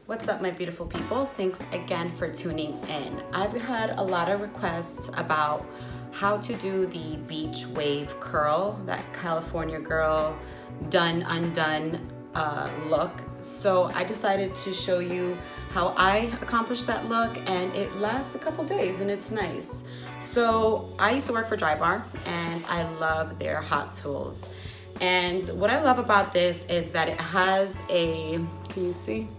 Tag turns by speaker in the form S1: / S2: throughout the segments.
S1: What's up, my beautiful people? Thanks again for tuning in. I've had a lot of requests about how to do the beach wave curl, that California girl done undone look. So I decided to show you how I accomplished that look, and it lasts a couple days and it's nice. So I used to work for Dry Bar and I love their hot tools. And what I love about this is that it has a, can you see?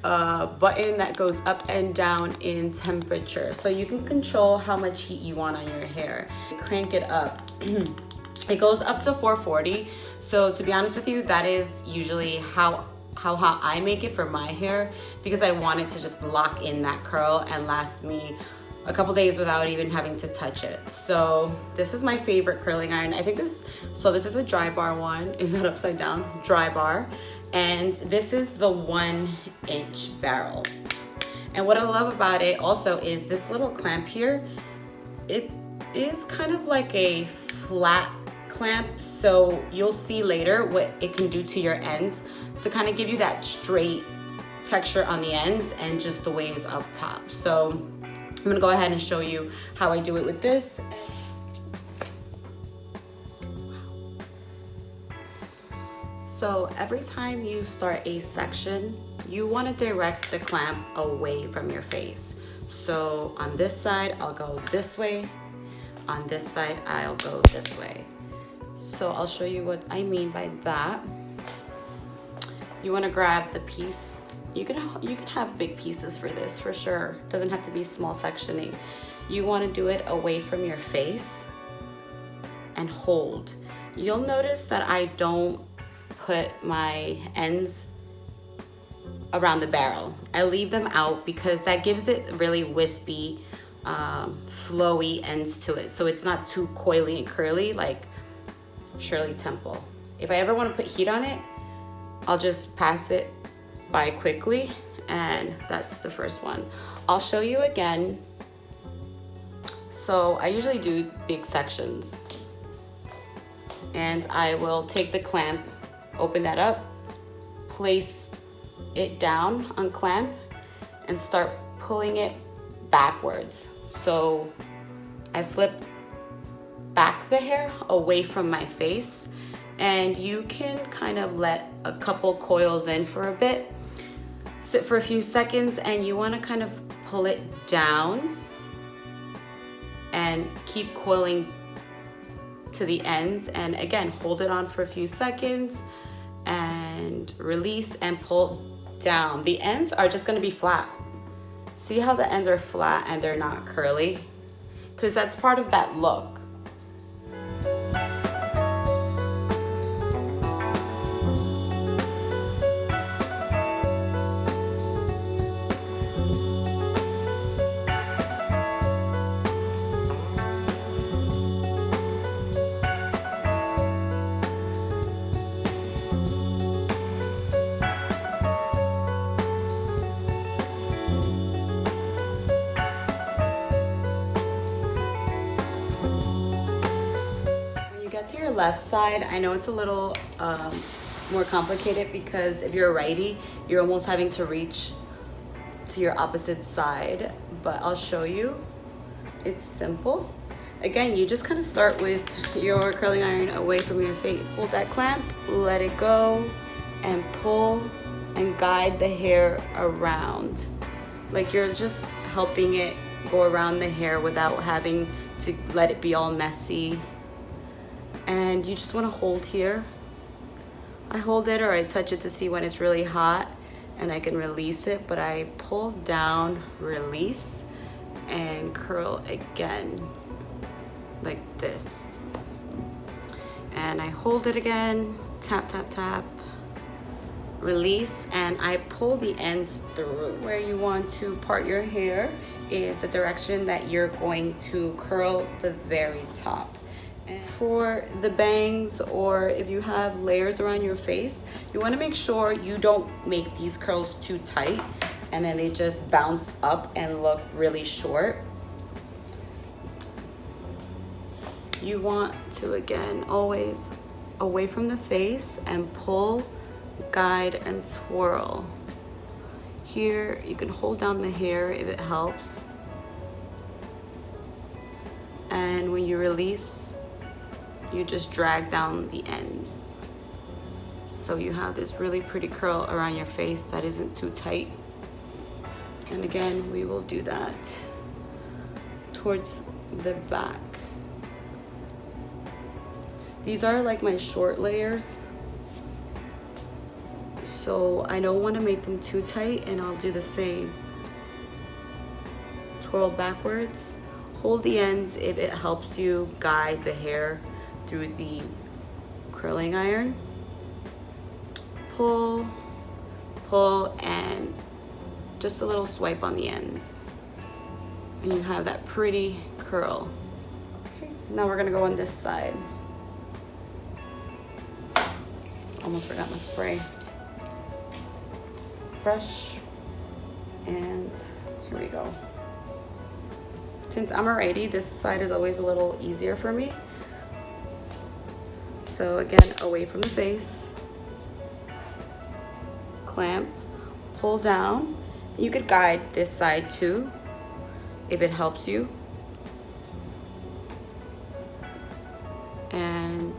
S1: A button that goes up and down in temperature, so you can control how much heat you want on your hair. Crank it up. It goes up to 440. So to be honest with you, that is usually how hot I make it for my hair, because I want it to just lock in that curl and last me a couple days without even having to touch it. So this is my favorite curling iron. I think this is the Dry Bar one. Is that upside down? Dry Bar. And this is the 1-inch barrel. And what I love about it also is this little clamp here. It is kind of like a flat clamp, so you'll see later what it can do to your ends to kind of give you that straight texture on the ends and just the waves up top. So I'm gonna go ahead and show you how I do it with this. So every time you start a section, you want to direct the clamp away from your face. So on this side, I'll go this way. On this side, I'll go this way. So I'll show you what I mean by that. You want to grab the piece. You can have big pieces for this for sure. Doesn't have to be small sectioning. You want to do it away from your face and hold. You'll notice that I don't put my ends around the barrel. I leave them out because that gives it really wispy, flowy ends to it. So it's not too coily and curly like Shirley Temple. If I ever want to put heat on it, I'll just pass it by quickly, and that's the first one. I'll show you again. So I usually do big sections, and I will take the clamp, open that up, place it down, unclamp, and start pulling it backwards. So I flip back the hair away from my face, and you can kind of let a couple coils in for a bit, sit for a few seconds, and you want to kind of pull it down and keep coiling to the ends, and again hold it on for a few seconds and release and pull down. The ends are just going to be flat. See how the ends are flat and they're not curly? Because that's part of that look. To your left side, I know it's a little more complicated because if you're a righty, you're almost having to reach to your opposite side, but I'll show you. It's simple. Again, you just kind of start with your curling iron away from your face. Hold that clamp, let it go, and pull and guide the hair around. Like you're just helping it go around the hair without having to let it be all messy. And you just want to hold here. I hold it or I touch it to see when it's really hot and I can release it, but I pull down, release, and curl again like this. And I hold it again, tap, tap, tap, release, and I pull the ends through. Where you want to part your hair is the direction that you're going to curl the very top. For the bangs, or if you have layers around your face, you want to make sure you don't make these curls too tight and then they just bounce up and look really short. You want to, again, always away from the face and pull guide and twirl. Here, you can hold down the hair if it helps. And when you release, you just drag down the ends. So you have this really pretty curl around your face that isn't too tight. And again, we will do that towards the back. These are like my short layers, so I don't want to make them too tight, and I'll do the same. Twirl backwards, hold the ends if it helps you guide the hair through the curling iron. Pull, pull, and just a little swipe on the ends. And you have that pretty curl. Okay, now we're gonna go on this side. Almost forgot my spray. Brush, and here we go. Since I'm a righty, this side is always a little easier for me. So again, away from the face. Clamp, pull down. You could guide this side too, if it helps you. And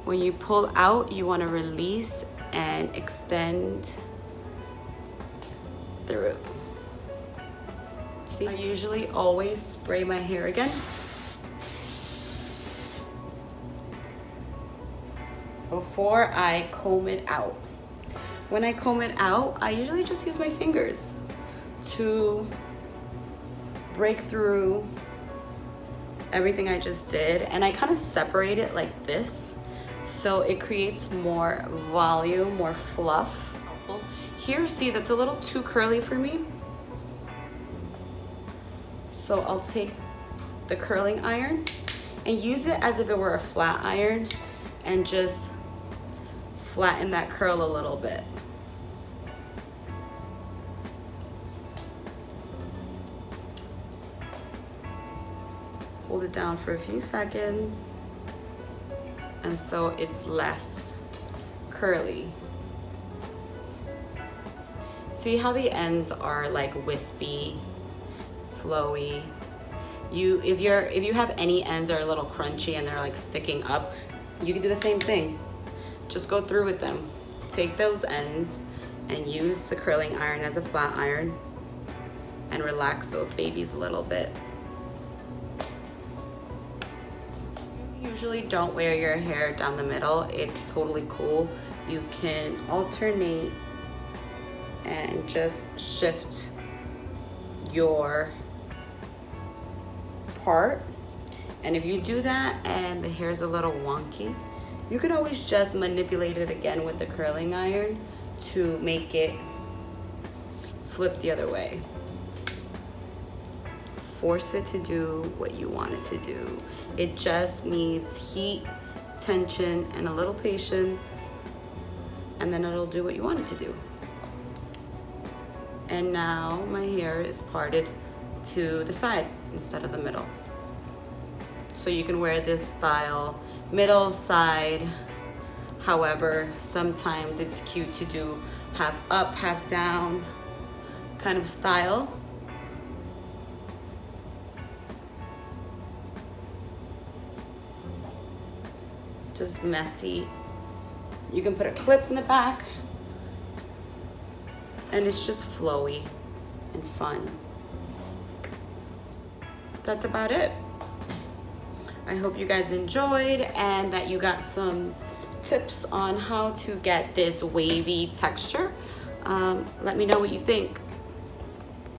S1: when you pull out, you want to release and extend through. See, I usually always spray my hair again. Before I comb it out. When I comb it out, I usually just use my fingers to break through everything I just did, and I kind of separate it like this so it creates more volume, more fluff. Here, see, that's a little too curly for me, so I'll take the curling iron and use it as if it were a flat iron and just flatten that curl a little bit. Hold it down for a few seconds, and so it's less curly. See how the ends are like wispy, flowy? If you have any ends that are a little crunchy and they're like sticking up, you can do the same thing. Just go through with them. Take those ends and use the curling iron as a flat iron and relax those babies a little bit. Usually don't wear your hair down the middle. It's totally cool. You can alternate and just shift your part. And if you do that and the hair is a little wonky, you can always just manipulate it again with the curling iron to make it flip the other way. Force it to do what you want it to do. It just needs heat, tension, and a little patience, and then it'll do what you want it to do. And now my hair is parted to the side instead of the middle. So you can wear this style middle, side. However, sometimes it's cute to do half up, half down kind of style. Just messy. You can put a clip in the back, and it's just flowy and fun. That's about it. I hope you guys enjoyed and that you got some tips on how to get this wavy texture. Let me know what you think.